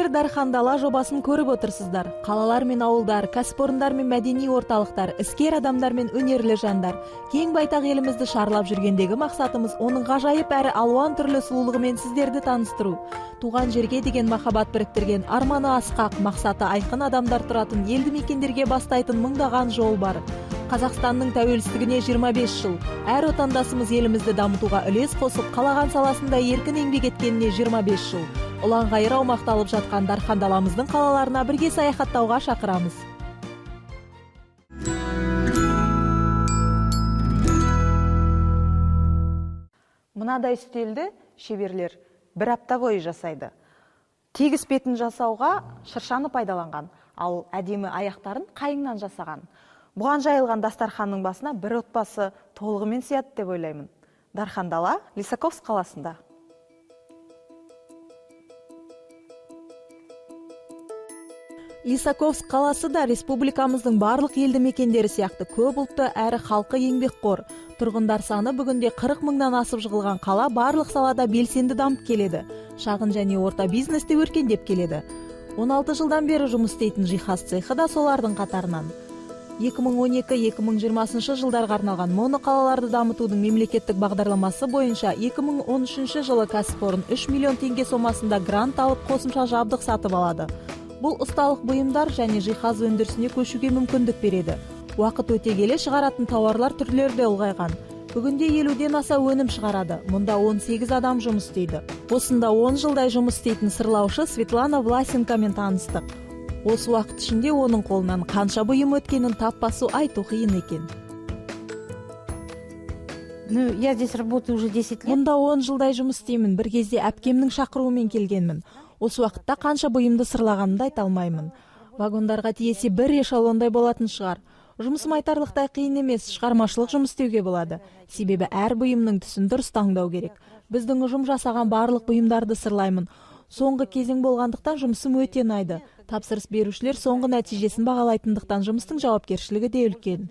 Дархан Дала жобасын көрүп отурсуздар. Калалар мен ауылдар, кәсіпорындар мен мәдени орталықтар, іскер адамдар мен өнерлі жандар. Кең байтақ елімізді шарлап жүргендегі мақсатымыз оның ғажайып әрі алуан түрлі сұлулығымен сіздерді таныстыру. Туған жерге деген махаббат біріктірген, арманы асқақ, мақсаты айқын адамдар тұратын елді мекендерге бастайтын мыңдаған жол бар. Қазақстанның тәуелсіздігіне 25 жыл. Әр отандасымыз елімізді дамытуға үлес қосып, қалаған саласында еркін еңбек еткеніне 25 жыл. Ұлан ғайыр аумақты алып жатқан Дархан Даламыздың қалаларына бірге саяхаттауға шақырамыз. Мынадай үстелді шеберлер бір апта бойы жасайды. Тегіс бетін жасауға шыршаны пайдаланған, ал әдемі аяқтарын қайыңнан жасаған. Бұған жайылған дастарханның басына бір отбасы толығымен сияды деп ойлаймын. Дархан Дала, Лисаковск қаласында. Лисаковск қаласы да республикамыздың барлық елді мекендері сияқты көп ұлтты әрі халқы еңбекқор. Тұрғындар саны бүгінде 40 мыңнан асып жығылған қала барлық салада белсенді дамып келеді. Шағын және орта бизнесте өркендеп келеді. 16 жылдан бері жұмыс істейтін жиһаз цехы да солардың қатарынан. 2012-2020 жылдарға арналған моноқалаларды дамытудың мемлекеттік бағдарламасы бойынша 2013 жылы кәсіпорын 3 миллион теңге сомасында грант алып қосымша жабдық сатып алады. Бұл ұсталық бұйымдар және жиһаз өндірісіне көшуге мүмкіндік береді. Уақыт өте келе шығаратын тауарлар түрлері де ұлғайған. Бүгінде 50-ден аса өнім шығарады. Мұнда 18 адам жұмыс істейді. Осында 10 жылдай жұмыс істейтін сырлаушы Светлана Власенкомен таныстық. Осы уақыт ішінде оның қолынан қанша бұйым өткенін тап басу айту қиын екен. Я здесь работаю уже 10 лет. Мұнда 10 жылдай жұмыс істеймін. Бір кезде әпкемнің шақыруымен келгенмін. Осы уақытта қанша бұйымды сырлағанымды айта алмаймын. Вагондарға тиесе бір эшелондай болатын шығар. Жұмысым айтарлықтай қиын емес, шығармашылық жұмыс істеуге болады. Себебі әр бұйымның түсін дұрыс таңдау керек. Біздің ұжым жасаған барлық бұйымдарды сырлаймын. Соңғы кезең болғандықтан жұмысым өте ұнайды. Тапсырыс берушілер соңғы нәтижесін бағалайтындықтан жұмыстың жауапкершілігі де үлкен.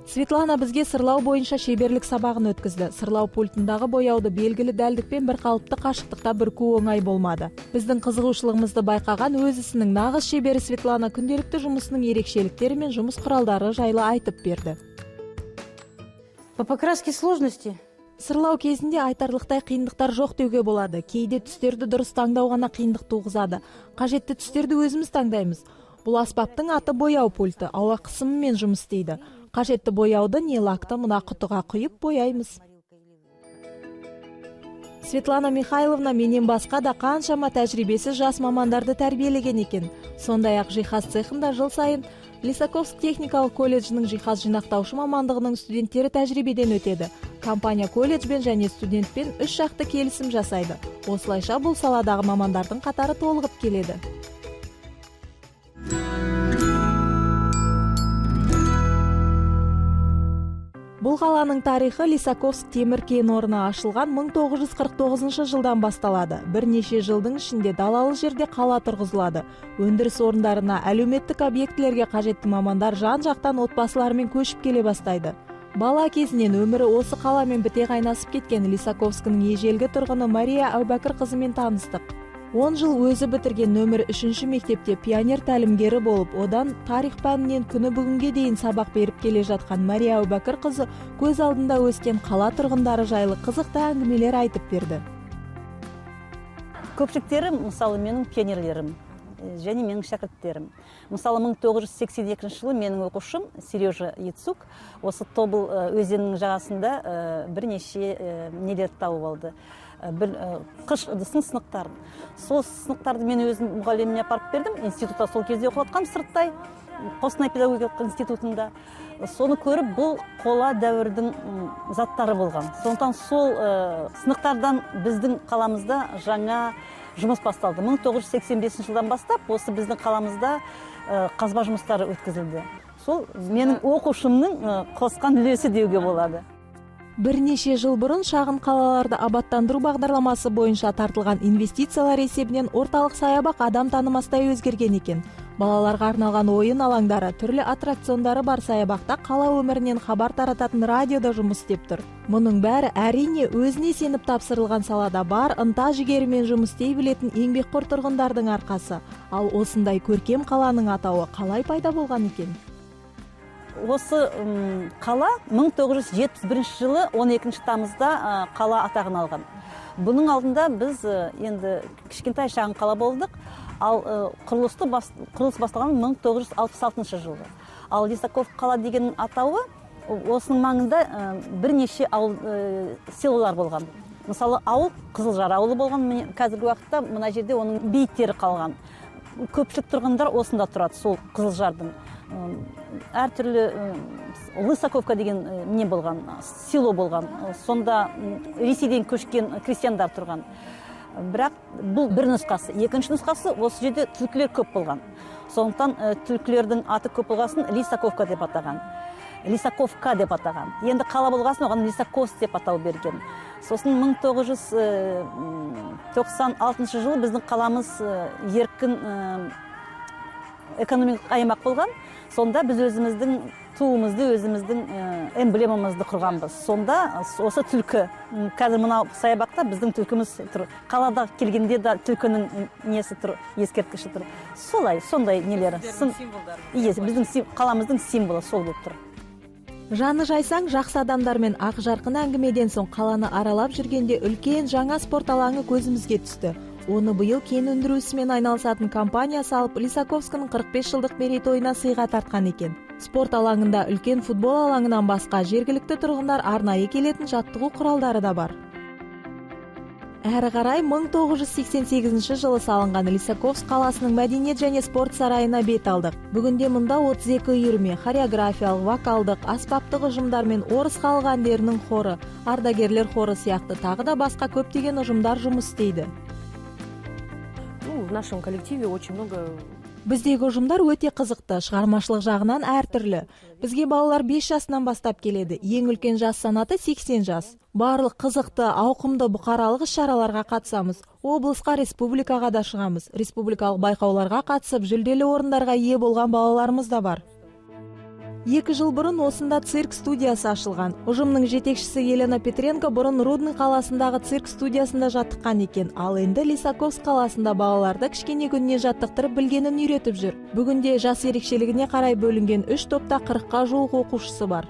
Светлана бізге сырлау бойынша шеберлік сабағын өткізді. Сырлау пультындағы бояуды белгілі дәлдікпен бір қалыпты қашықтықта бүрку оңай болмады. Біздің қызығушылығымызды байқаған өз ісінің нағыз шебері Светлана күнделікті жұмысының ерекшеліктері мен жұмыс құралдары жайлы айтып берді. По покраске сложности. Сырлау кезінде айтарлықтай қиындықтар жоқ деуге болады. Кейде түстерді дұрыс таңдау ғана қиындық туғызады. Қажетті түстерді өзіміз таңдаймыз. Бұл аспаптың аты бояу пульті, ауа қысымымен жұмыс істейді. Қажетті бояуды не лакты мына құтыға құйып бояймыз. Светлана Михайловна менен басқа да қаншама тәжірибесі жас мамандарды тәрбиелеген екен. Сондай-ақ жиһаз цехында жыл сайын Лисаковск техникалық колледжінің жиһаз жинақтаушы мамандығының студенттері тәжірибеден өтеді. Компания колледжбен және студентпен 3 жақты келісім жасайды. Осылайша бұл саладағы мамандардың қатары толығып келеді. Бұл қаланың тарихы Лисаковск темір кен орны ашылған 1949 жылдан басталады. Бірнеше жылдың ішінде далалы жерде қала тұрғызылады. Өндіріс орындарына, әлеуметтік объектілерге қажетті мамандар жан-жақтан отбасыларымен көшіп келе бастайды. Бала кезінен өмірі осы қаламен біте қайнасып кеткен Лисаковскінің ежелгі тұрғыны Мария Әубәкір қызымен таныстық. 10 жыл өзі бітірген нөмір 3 мектепте пионер тәлімгері болып, одан тарих пәнінен күні бүгінге дейін сабақ беріп келе жатқан Мария Әубәкір қызы көз алдында өскен қала тұрғындары жайлы қызықты әңгімелер айтып берді. Көпшіліктері, мысалы, менің пионерлерім және менің шәкірттерім. Мысалы, 1982 жылы менің оқушым Сережа Яцук осы Тобыл өзенінің жағасында бірнеше нелерді тауып алды. Бір қыш ыдыстың сынықтарын. Сол сынықтарды мен өзім мұғаліміне апарып бердім. Институтта сол кезде оқып жатқам сырттай, Қостанай педагогикалық институтында. Соны көріп, бұл қола дәуірдің заттары болған. Сондықтан сол сынықтардан біздің қаламызда жаңа жұмыс басталды. 1985 жылдан бастап, осы біздің қаламызда қазба жұмыстары өткізілді. Сол менің оқушымның қосқан үлесі деуге болады. Бірнеше жыл бұрын шағын қалаларды абаттандыру бағдарламасы бойынша тартылған инвестициялар есебінен орталық саябақ адам танымастай өзгерген екен. Балаларға арналған ойын алаңдары, түрлі аттракциондары бар саябақта қала өмірінен хабар тарататын радио да жұмыс істеп тұр. Мұның бәрі әрине өзіне сеніп тапсырылған салада бар ынта жігерімен жұмыс істей білетін еңбекқор тұрғындардың арқасы. Ал осындай көркем қаланың атауы қалай пайда болған екен? Осы қала 1971 жылы 12 тамызда қала атағын алған. Бұның алдында біз енді кішкентай шағын қала болдық. Ал құрылыс басталған 1966 жылы. Ал Лисаков қала деген атауы осының маңында бірнеше селолар болған. Мысалы, ауыл Қызылжар ауылы болған. Қазіргі уақытта мына жерде оның бейіттері қалған. Көпшілік тұрғындар осында тұрады, сол Қызылжардың. Әртүрлі Лисаковка деген не болған, село болған. Сонда Ресейден көшкен крестьяндар тұрған. Бірақ бұл бір нұсқасы. Екінші нұсқасы, осы жерде түлкілер көп болған. Сондықтан түлкілердің аты көп болғасын Лисаковка деп атаған. Лисаковка деп атаған. Енді қала болғасын оған Лисаковск деп атау берген. Сосын 1996 жылы біздің қаламыз еркін экономикалық аймақ болған. Сонда біз өзіміздің туымызды, өзіміздің эмблемамызды құрғанбыз. Сонда осы түлкі, қазір мынау саябақта біздің түлкіміз тұр. Қалада келгенде де түлкінің несі тұр, ескерткіші тұр. Сондай нелері. Біздің қаламыздың символы сол болып тұр. Жаны жайсаң, жақсы адамдармен ақ жарқын әңгімеден соң қаланы аралап жүргенде үлкен жаңа спорт алаңы көзімізге түсті. Оны биыл кен өндіру ісімен айналысатын компания салып, Лисаковскінің 45 жылдық мерейтойына сыйға тартқан екен. Спорт алаңында үлкен футбол алаңынан басқа жергілікті тұрғындар арнайы келетін жаттығу құралдары да бар. Әрі қарай 1988 жылы салынған Лисаковск қаласының мәдениет және спорт сарайына бет алдық. Бүгінде мұнда 32 үйірме, хореографиялық, вокалдық, аспаптық ұжымдар мен орыс халық әндерінің хоры, ардагерлер хоры сияқты тағы да басқа көптеген ұжымдар жұмыс істейді. В нашем коллективе очень много. Біздегі ұжымдар өте қызықты, шығармашылық жағынан әртүрлі. Бізге балалар 5 жасынан бастап келеді. Ең үлкен жас санаты 80 жас. Барлық қызықты, ауқымды бұқаралық іс-шараларға қатысамыз. Облысқа, республикаға да шығамыз. Республикалық байқауларға қатысып, жүлделі орындарға ие болған балаларымыз да бар. 2 жыл бұрын осында цирк студиясы ашылған. Ұжымның жетекшісі Елена Петренко бұрын Рудный қаласындағы цирк студиясында жаттыққан екен. Ал енді Лисаковск қаласында балаларды кішкене күніне жаттықтырып білгенін үйретіп жүр. Бүгінде жас ерекшелігіне қарай бөлінген 3 топта 40-қа жуық оқушысы бар.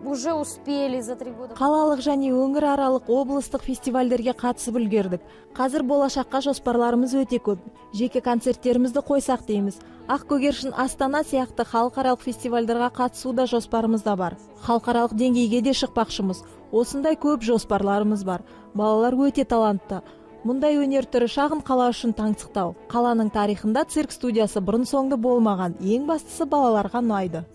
Уже успели за 3 года. Қалалық және өңіраралық облыстық фестивальдерге қатысып үлгердік. Қазір болашаққа жоспарларымыз өте көп. Жеке концерттерімізді қойсақ дейміз. Ақ көгершін Астана сияқты халықаралық фестивальдерға қатысуда жоспарымызда бар. Халықаралық деңгейге де шықпақшымыз. Осындай көп жоспарларымыз бар. Балалар өте талантты. Мұндай өнер түрі шағын қала үшін таңсықтау. Қаланың тарихында цирк студиясы бұрын соңды болмаған. Ең бастысы балаларға ұнайды.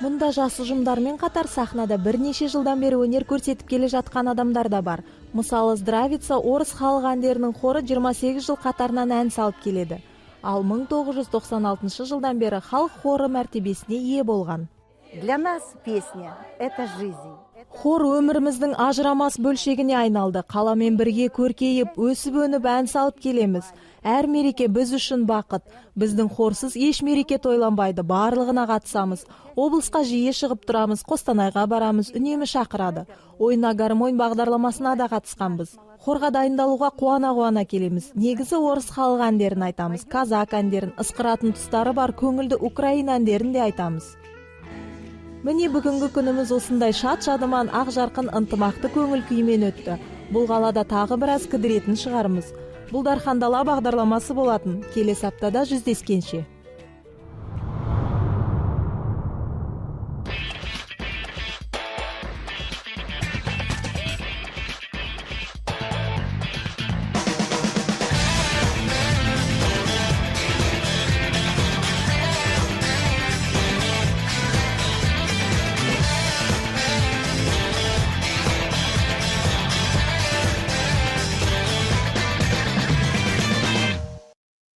Мұнда жас ұжымдармен қатар сахнада бірнеше жылдан бері өнер көрсетіп келе жатқан адамдар да бар. Мысалы, Здравица орыс халық әндерінің хоры 28 жыл қатарынан ән салып келеді. Ал 1996 жылдан бері халық хоры мәртебесіне ие болған. Для нас песня – это жизнь. Хор өміріміздің ажырамас бөлшегіне айналды. Қаламен бірге көркейіп, өсіп-өніп ән салып келеміз. Әр мереке біз үшін бақыт. Біздің хорсыз еш мереке тойланбайды, барлығына қатысамыз. Облысқа жиі шығып тұрамыз, Қостанайға барамыз, үнемі шақырады. Ойна гармонь бағдарламасына да қатысқанбыз. Хорға дайындалуға қуана-қуана келеміз. Негізі орыс халық әндерін айтамыз, казак әндерін, ысқыратын тұстары бар көңілді Украина әндерін де айтамыз. Міне бүгінгі күніміз осындай шат-шадыман, ақ жарқын, ынтымақты көңіл күймен өтті. Бұл қалада тағы біраз кідіретін шығармыз. Бұл Дархан Дала бағдарламасы болатын. Келесі аптада жүздескенше.